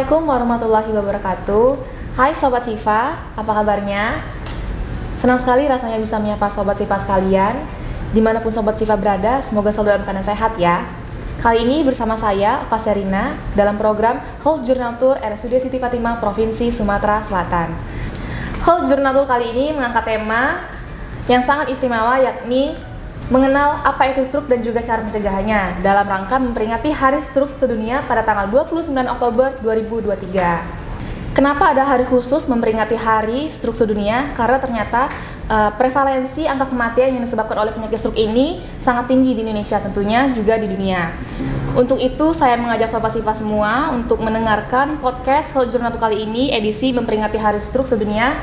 Assalamualaikum warahmatullahi wabarakatuh. Hai Sobat Sifa, apa kabarnya? Senang sekali rasanya bisa menyapa Sobat Sifa sekalian. Dimanapun Sobat Sifa berada, semoga selalu dalam keadaan sehat ya. Kali ini bersama saya, Oka Serina, dalam program Health Journal Tour RSUD Siti Fatimah, Provinsi Sumatera Selatan. Health Journal Tour kali ini mengangkat tema yang sangat istimewa, yakni mengenal apa itu stroke dan juga cara pencegahannya dalam rangka memperingati Hari Stroke Sedunia pada tanggal 29 Oktober 2023. Kenapa ada hari khusus memperingati Hari Stroke Sedunia? Karena ternyata prevalensi angka kematian yang disebabkan oleh penyakit stroke ini sangat tinggi di Indonesia, tentunya juga di dunia. Untuk itu saya mengajak Sobat Sifa semua untuk mendengarkan podcast Health Journal kali ini edisi memperingati Hari Stroke Sedunia.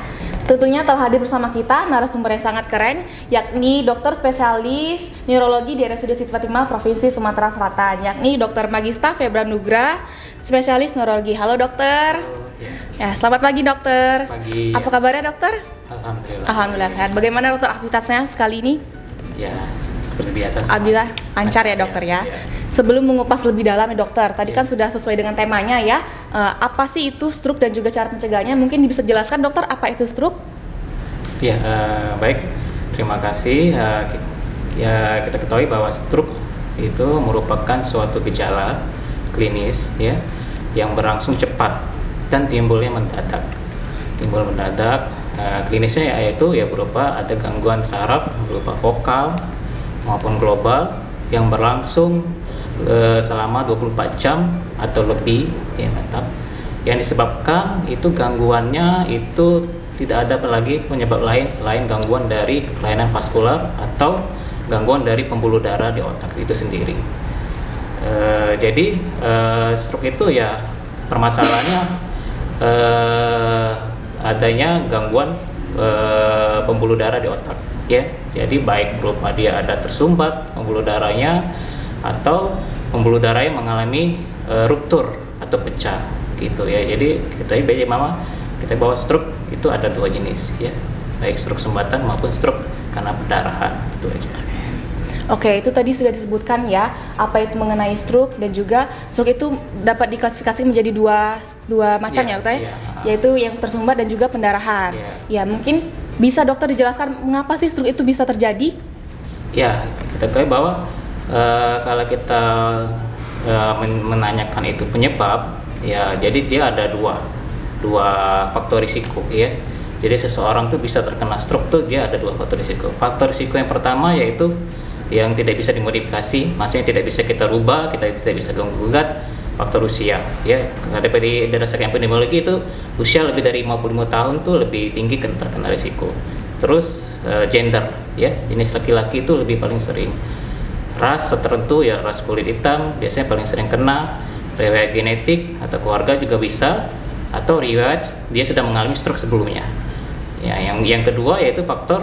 Tentunya telah hadir bersama kita narasumber yang sangat keren, yakni dokter spesialis neurologi di RSUD Siti Fatimah, Provinsi Sumatera Selatan, yakni Dr. Magista Febra Nugra, spesialis neurologi. Halo dokter. Halo, ya. Selamat pagi dokter. Pagi. Apa kabarnya dokter? Alhamdulillah. Alhamdulillah sehat. Bagaimana dokter aktivitasnya sekali ini? Ya, seperti biasa. Alhamdulillah lancar ya dokter ya. Sebelum mengupas lebih dalam ya dokter, tadi kan sudah sesuai dengan temanya ya. Apa sih itu stroke dan juga cara pencegahannya? Mungkin bisa jelaskan dokter apa itu stroke? Ya, baik. Terima kasih. Ya, kita ketahui bahwa stroke itu merupakan suatu gejala klinis ya yang berlangsung cepat dan timbulnya mendadak. Timbul mendadak. Klinisnya yaitu berupa ada gangguan saraf berupa vokal maupun global yang berlangsung selama 24 jam atau lebih ya, mantap. Yang disebabkan itu gangguannya itu tidak ada lagi penyebab lain selain gangguan dari kelainan vaskular atau gangguan dari pembuluh darah di otak itu sendiri. Jadi stroke itu ya permasalahannya adanya gangguan pembuluh darah di otak ya. Jadi baik berupa dia ada tersumbat pembuluh darahnya atau pembuluh darahnya mengalami ruptur atau pecah gitu ya. Jadi kita bawa stroke itu ada dua jenis ya, baik stroke sumbatan maupun stroke karena perdarahan itu aja. Oke, itu tadi sudah disebutkan ya, apa itu mengenai stroke, dan juga stroke itu dapat diklasifikasi menjadi dua macam ya dokter ya, yaitu yang tersumbat dan juga pendarahan. Ya, mungkin bisa dokter dijelaskan mengapa sih stroke itu bisa terjadi? Ya, kita tahu bahwa kalau kita menanyakan itu penyebab, ya jadi dia ada dua faktor risiko ya. Jadi seseorang tuh bisa terkena stroke tuh dia ada dua faktor risiko. Faktor risiko yang pertama yaitu yang tidak bisa dimodifikasi, maksudnya tidak bisa kita rubah, kita tidak bisa gugat, faktor usia ya. Dari berdasarkan epidemiologi itu usia lebih dari 55 tahun tuh lebih tinggi terkena risiko. Terus gender ya, jenis laki-laki itu lebih paling sering. Ras tertentu ya, ras kulit hitam biasanya paling sering kena. Riwayat genetik atau keluarga juga bisa, atau riwayat dia sudah mengalami stroke sebelumnya ya. Yang kedua yaitu faktor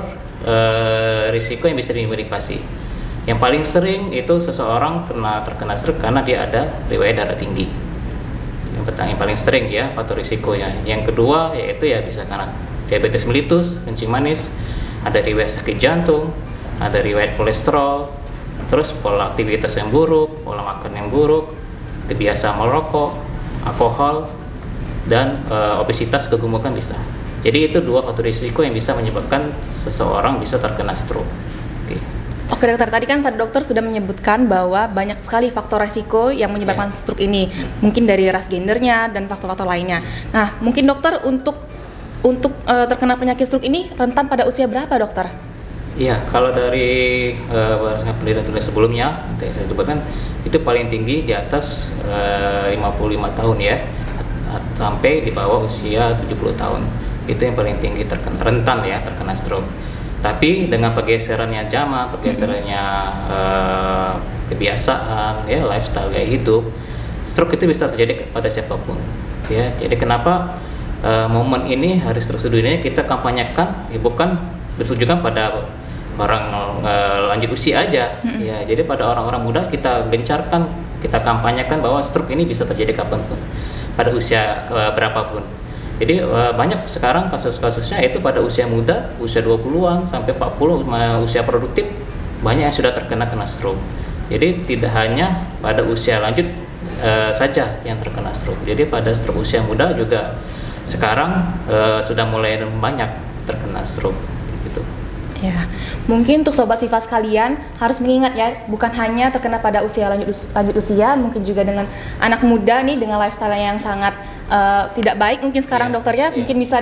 risiko yang bisa dimodifikasi. Yang paling sering itu seseorang terkena stroke karena dia ada riwayat darah tinggi. Yang paling sering ya faktor risikonya. Yang kedua yaitu ya bisa karena diabetes mellitus, kencing manis, ada riwayat sakit jantung, ada riwayat kolesterol, terus pola aktivitas yang buruk, pola makan yang buruk, kebiasaan merokok, alkohol, dan obesitas kegemukan bisa. Jadi itu dua faktor risiko yang bisa menyebabkan seseorang bisa terkena stroke. Oke dokter, tadi kan dokter sudah menyebutkan bahwa banyak sekali faktor risiko yang menyebabkan stroke ini, mungkin dari ras gendernya dan faktor-faktor lainnya. Nah, mungkin dokter untuk terkena penyakit stroke ini rentan pada usia berapa dokter? Iya, kalau dari penelitian sebelumnya, saya sebutkan itu paling tinggi di atas 55 tahun ya, sampai di bawah usia 70 tahun. Itu yang paling tinggi rentan ya terkena stroke. Tapi dengan pergeserannya zaman, pergeserannya kebiasaan ya, lifestyle gaya hidup, stroke itu bisa terjadi pada siapapun ya. Jadi kenapa momen ini Hari Stroke Sedunia kita kampanyekan ya, bukan ditujukan pada orang lanjut usia aja ya. Jadi pada orang-orang muda kita gencarkan, kita kampanyekan bahwa stroke ini bisa terjadi kapanpun, pada usia berapapun. Jadi banyak sekarang kasus-kasusnya itu pada usia muda, usia 20-an sampai 40, usia produktif banyak yang sudah terkena stroke. Jadi tidak hanya pada usia lanjut saja yang terkena stroke. Jadi pada stroke usia muda juga sekarang sudah mulai banyak terkena stroke gitu. Ya, mungkin untuk sobat Sifa sekalian harus mengingat ya, bukan hanya terkena pada usia lanjut usia, mungkin juga dengan anak muda nih dengan lifestyle yang sangat tidak baik mungkin sekarang dokter ya, mungkin bisa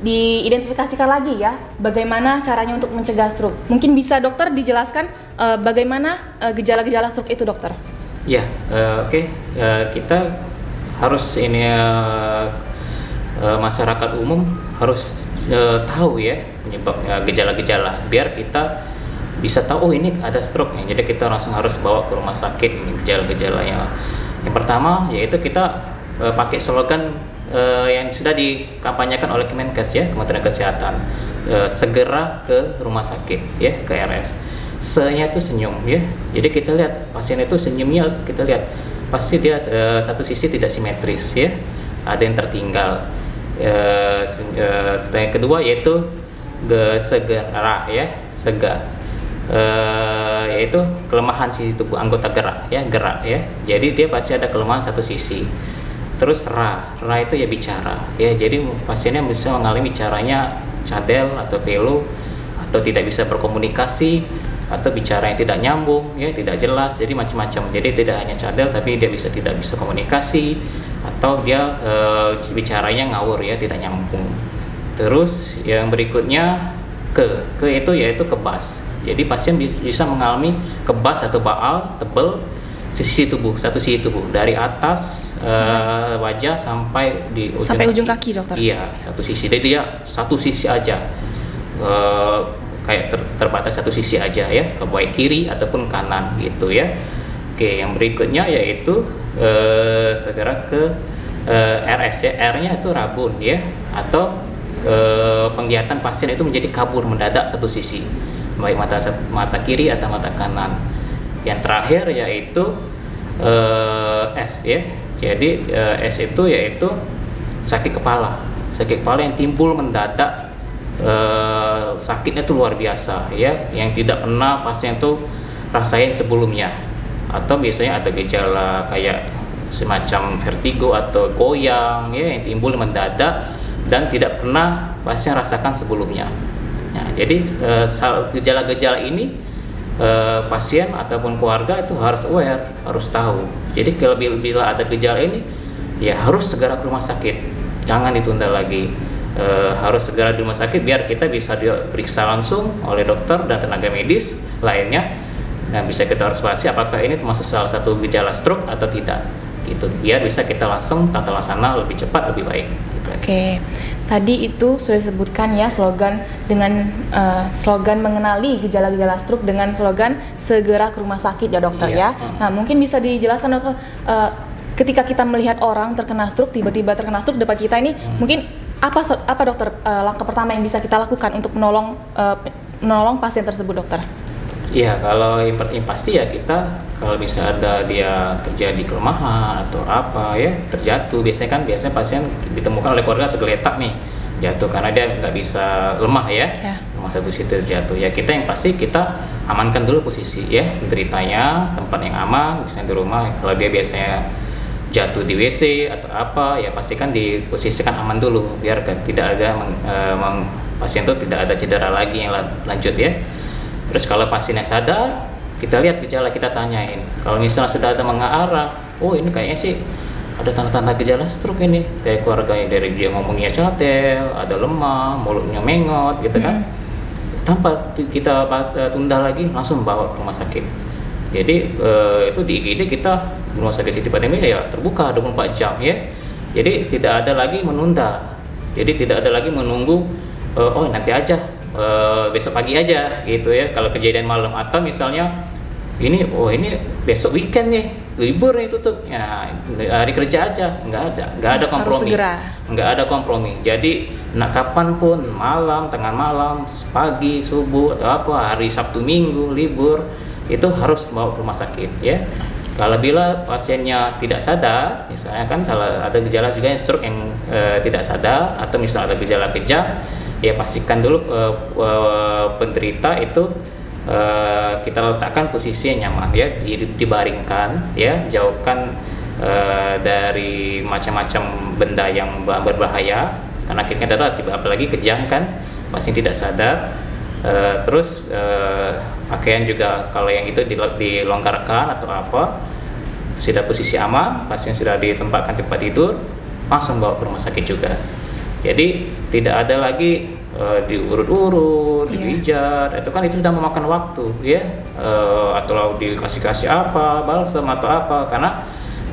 diidentifikasikan lagi ya, bagaimana caranya untuk mencegah stroke. Mungkin bisa dokter dijelaskan bagaimana gejala-gejala stroke itu dokter? Ya, oke. Kita harus ini masyarakat umum harus tahu ya penyebab gejala-gejala, biar kita bisa tahu oh ini ada stroke nih. Jadi kita langsung harus bawa ke rumah sakit ini gejala-gejalanya. Yang pertama yaitu kita pakai slogan yang sudah dikampanyekan oleh Kemenkes ya, Kementerian Kesehatan, segera ke rumah sakit ya, ke RS. Se-nya itu senyum ya. Jadi kita lihat pasien itu senyumnya, kita lihat pasti dia satu sisi tidak simetris ya, ada yang tertinggal. Yang kedua yaitu segera ya, yaitu kelemahan sisi tubuh anggota gerak ya. Jadi dia pasti ada kelemahan satu sisi. Terus ra itu ya bicara ya. Jadi pasiennya bisa mengalami bicaranya cadel atau pilu, atau tidak bisa berkomunikasi, atau bicara yang tidak nyambung ya, tidak jelas. Jadi macam-macam. Jadi tidak hanya cadel tapi dia tidak bisa komunikasi, atau dia bicaranya ngawur ya, tidak nyambung. Terus yang berikutnya ke itu yaitu kebas. Jadi pasien bisa mengalami kebas atau baal tebal satu sisi tubuh dari atas wajah sampai di ujung kaki dokter. Iya, satu sisi. Jadi dia satu sisi aja, kayak terbatas satu sisi aja ya, ke baik kiri ataupun kanan gitu ya. Oke, yang berikutnya yaitu segera ke RS ya. R-nya itu rabun ya, atau penglihatan pasien itu menjadi kabur mendadak satu sisi, baik mata kiri atau mata kanan. Yang terakhir yaitu S ya. Jadi S itu yaitu sakit kepala yang timbul mendadak, sakitnya itu luar biasa ya, yang tidak pernah pasien itu rasain sebelumnya. Atau biasanya ada gejala kayak semacam vertigo atau goyang ya, yang timbul mendadak dan tidak pernah pasien rasakan sebelumnya. Nah, jadi gejala-gejala ini pasien ataupun keluarga itu harus aware, harus tahu. Jadi kalau bila ada gejala ini ya harus segera ke rumah sakit, jangan ditunda lagi. Harus segera di rumah sakit biar kita bisa diperiksa langsung oleh dokter dan tenaga medis lainnya. Nah, bisa kita observasi apakah ini termasuk salah satu gejala stroke atau tidak gitu, biar bisa kita langsung tata laksana lebih cepat, lebih baik gitu. Oke, tadi itu sudah disebutkan ya slogan dengan slogan mengenali gejala-gejala stroke dengan slogan segera ke rumah sakit ya dokter ya. Nah, mungkin bisa dijelaskan dokter, ketika kita melihat orang terkena stroke, tiba-tiba terkena stroke depan kita ini, mungkin apa dokter langkah pertama yang bisa kita lakukan untuk menolong pasien tersebut dokter? Iya, kalau yang pasti ya kita kalau bisa ada dia terjadi kelemahan atau apa ya, terjatuh, biasanya pasien ditemukan oleh keluarga tergeletak nih, jatuh karena dia nggak bisa lemah ya, lemah satu sisi terjatuh ya. Kita yang pasti kita amankan dulu posisi ya, penderitanya tempat yang aman, misalnya di rumah. Kalau dia biasanya jatuh di WC atau apa ya, pastikan diposisikan aman dulu biar tidak ada pasien itu tidak ada cedera lagi yang lanjut ya. Terus kalau pasiennya sadar, kita lihat gejala, kita tanyain. Kalau misalnya sudah ada mengarah, oh ini kayaknya sih ada tanda-tanda gejala stroke ini, dari keluarganya, dari dia ngomongnya cadel, ada lemah, mulutnya mengot gitu kan. Tanpa kita tunda lagi, langsung bawa ke rumah sakit. Jadi itu di IGD kita, rumah sakit Siti Fatimiyah ya terbuka 24 jam ya. Jadi tidak ada lagi menunda. Jadi tidak ada lagi menunggu oh nanti aja, besok pagi aja gitu ya kalau kejadian malam, atau misalnya ini besok weekend nih, libur nih tutup ya, hari kerja aja, nggak ada kompromi, nggak ada kompromi. Jadi kapan pun, malam, tengah malam, pagi, subuh atau apa, hari Sabtu Minggu libur, itu harus bawa ke rumah sakit ya. Kalau bila pasiennya tidak sadar, misalnya kan ada gejala juga yang stroke yang tidak sadar, atau misalnya ada gejala kejang, ya pastikan dulu penderita itu kita letakkan posisi yang nyaman ya, dibaringkan ya, jauhkan dari macam-macam benda yang berbahaya, karena kita adalah apalagi kejang kan, pasien tidak sadar. Terus pakaian juga kalau yang itu dilonggarkan atau apa, sudah posisi aman, pasien sudah ditempatkan tempat tidur, langsung bawa ke rumah sakit juga. Jadi tidak ada lagi diurut-urut, dipijat, itu kan itu sudah memakan waktu ya, atau dikasih apa, balsam atau apa, karena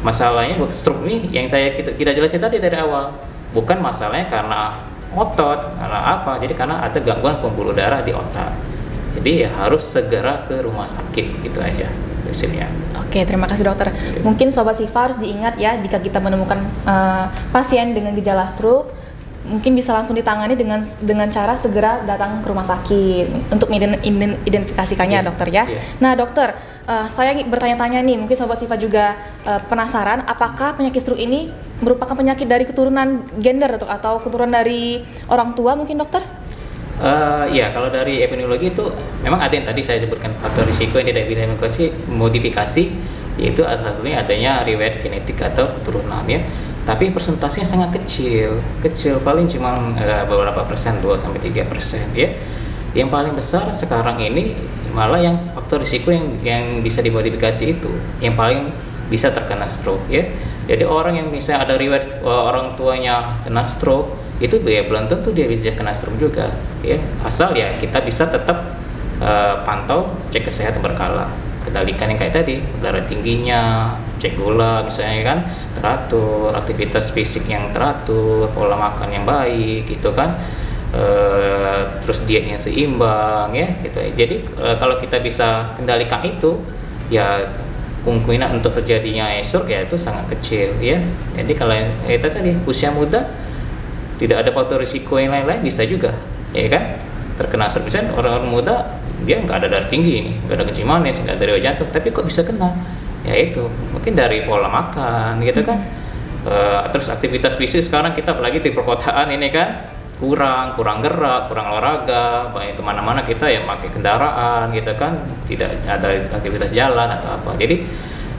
masalahnya stroke ini yang kita jelasin tadi dari awal, bukan masalahnya karena otot, karena apa, jadi karena ada gangguan pembuluh darah di otak. Jadi ya harus segera ke rumah sakit, gitu aja prinsipnya. Oke, terima kasih dokter. Mungkin Sobat Sifa harus diingat ya, jika kita menemukan pasien dengan gejala stroke, mungkin bisa langsung ditangani dengan cara segera datang ke rumah sakit untuk identifikasikannya, dokter ya. Nah dokter, saya bertanya-tanya nih, mungkin Sobat Sifa juga penasaran, apakah penyakit stroke ini merupakan penyakit dari keturunan gender atau keturunan dari orang tua mungkin, dokter? Ya, kalau dari epidemiologi itu memang ada yang tadi saya sebutkan faktor risiko yang tidak bisa modifikasi, yaitu asal satunya adanya riwayat genetik atau keturunan ya. Tapi persentasenya sangat kecil paling cuma beberapa persen, 2-3% ya. Yang paling besar sekarang ini malah yang faktor risiko yang bisa dimodifikasi itu, yang paling bisa terkena stroke ya. Jadi orang yang misalnya ada riwayat orang tuanya kena stroke, itu ya belum tentu dia bisa kena stroke juga ya, asal ya kita bisa tetap pantau, cek kesehatan berkala, kendalikan yang kayak tadi, darah tingginya, cek gula misalnya kan teratur, aktivitas fisik yang teratur, pola makan yang baik gitu kan, terus diet yang seimbang ya gitu. Jadi kalau kita bisa kendalikan itu ya kemungkinan untuk terjadinya stroke ya itu sangat kecil ya. Jadi kalau kita tadi usia muda tidak ada faktor risiko yang lain-lain, bisa juga ya kan terkena stroke. Misalnya orang muda dia nggak ada darah tinggi ini, nggak ada kencing manis, nggak ada riwayat jantung, tapi kok bisa kena? Ya itu mungkin dari pola makan gitu kan. Terus aktivitas fisik sekarang kita apalagi di perkotaan ini kan kurang gerak, kurang olahraga, banyak kemana-mana kita ya pakai kendaraan gitu kan, tidak ada aktivitas jalan atau apa. Jadi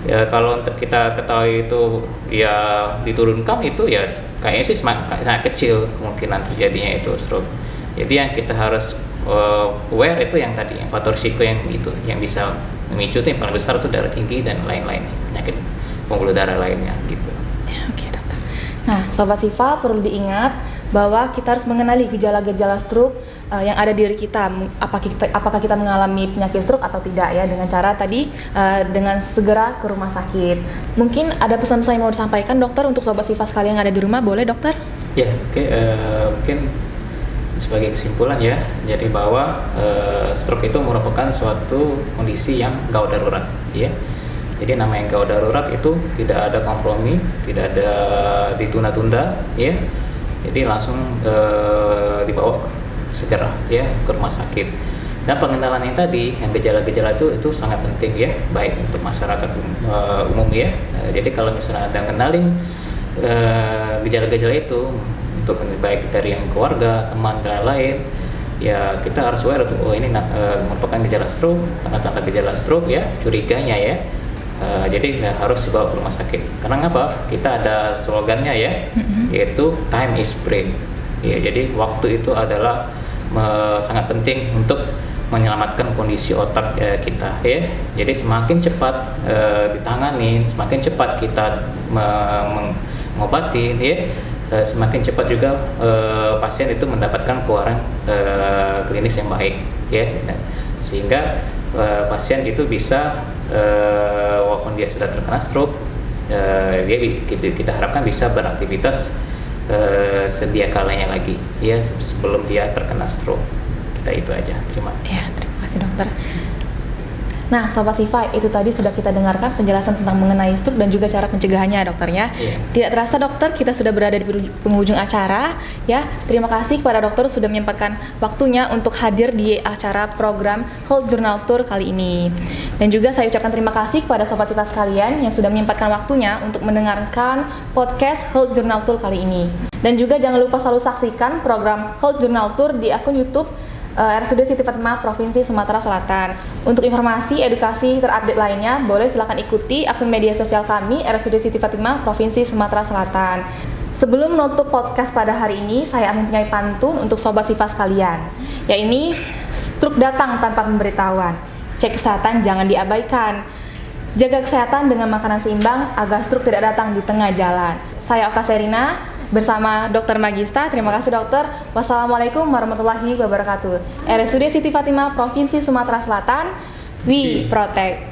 ya kalau untuk kita ketahui itu ya diturunkan itu ya kayaknya sih sangat kecil kemungkinan terjadinya itu stroke. Jadi yang kita harus aware itu yang tadi, yang faktor risiko yang itu yang bisa memicu itu yang paling besar itu darah tinggi dan lain-lain, penyakit pembuluh darah lainnya gitu. Ya, oke dokter. Nah Sobat Sifa perlu diingat bahwa kita harus mengenali gejala-gejala stroke yang ada di diri kita. Apakah kita mengalami penyakit stroke atau tidak ya, dengan cara tadi dengan segera ke rumah sakit. Mungkin ada pesan-pesan yang mau disampaikan dokter untuk Sobat Sifa sekalian yang ada di rumah, boleh dokter? Ya, oke. Mungkin sebagai kesimpulan ya, jadi bahwa stroke itu merupakan suatu kondisi yang gawat darurat ya. Jadi namanya gawat darurat itu tidak ada kompromi, tidak ada ditunda-tunda ya. Jadi langsung dibawa segera ya ke rumah sakit. Dan pengenalan yang tadi, yang gejala-gejala itu sangat penting ya, baik untuk masyarakat umum ya. Jadi kalau misalnya ada kenalin gejala-gejala itu, untuk baik dari yang keluarga, teman dan lain, ya kita harus aware oh ini merupakan gejala stroke, tanda-tanda gejala stroke ya, curiganya ya. Jadi ya, harus dibawa ke rumah sakit. Karena apa? Kita ada slogannya ya, yaitu time is brain. Ya, jadi waktu itu adalah sangat penting untuk menyelamatkan kondisi otak kita ya. Jadi semakin cepat ditangani, semakin cepat kita mengobati ya, semakin cepat juga pasien itu mendapatkan keluaran klinis yang baik ya. Sehingga pasien itu bisa walaupun dia sudah terkena stroke, kita harapkan bisa beraktivitas sedia kalanya lagi ya, sebelum dia terkena stroke. Kita itu aja. Terima kasih. Ya, terima kasih dokter. Nah, Sobat Sifa, itu tadi sudah kita dengarkan penjelasan tentang mengenai stroke dan juga cara pencegahannya, dokternya. Tidak terasa dokter, kita sudah berada di penghujung acara. Ya, terima kasih kepada dokter sudah menyempatkan waktunya untuk hadir di acara program Health Journal Tour kali ini. Dan juga saya ucapkan terima kasih kepada Sobat Sifa sekalian yang sudah menyempatkan waktunya untuk mendengarkan podcast Health Journal Tour kali ini. Dan juga jangan lupa selalu saksikan program Health Journal Tour di akun YouTube RSUD Siti Fatimah Provinsi Sumatera Selatan. Untuk informasi edukasi terupdate lainnya, boleh silakan ikuti akun media sosial kami RSUD Siti Fatimah Provinsi Sumatera Selatan. Sebelum menutup podcast pada hari ini, saya mempunyai pantun untuk Sobat Sifa sekalian, yaitu stroke datang tanpa pemberitahuan. Cek kesehatan jangan diabaikan. Jaga kesehatan dengan makanan seimbang agar stroke tidak datang di tengah jalan. Saya Oka Serina bersama Dr. Magista. Terima kasih dokter. Wassalamualaikum warahmatullahi wabarakatuh. RSUD Siti Fatimah Provinsi Sumatera Selatan. We protect.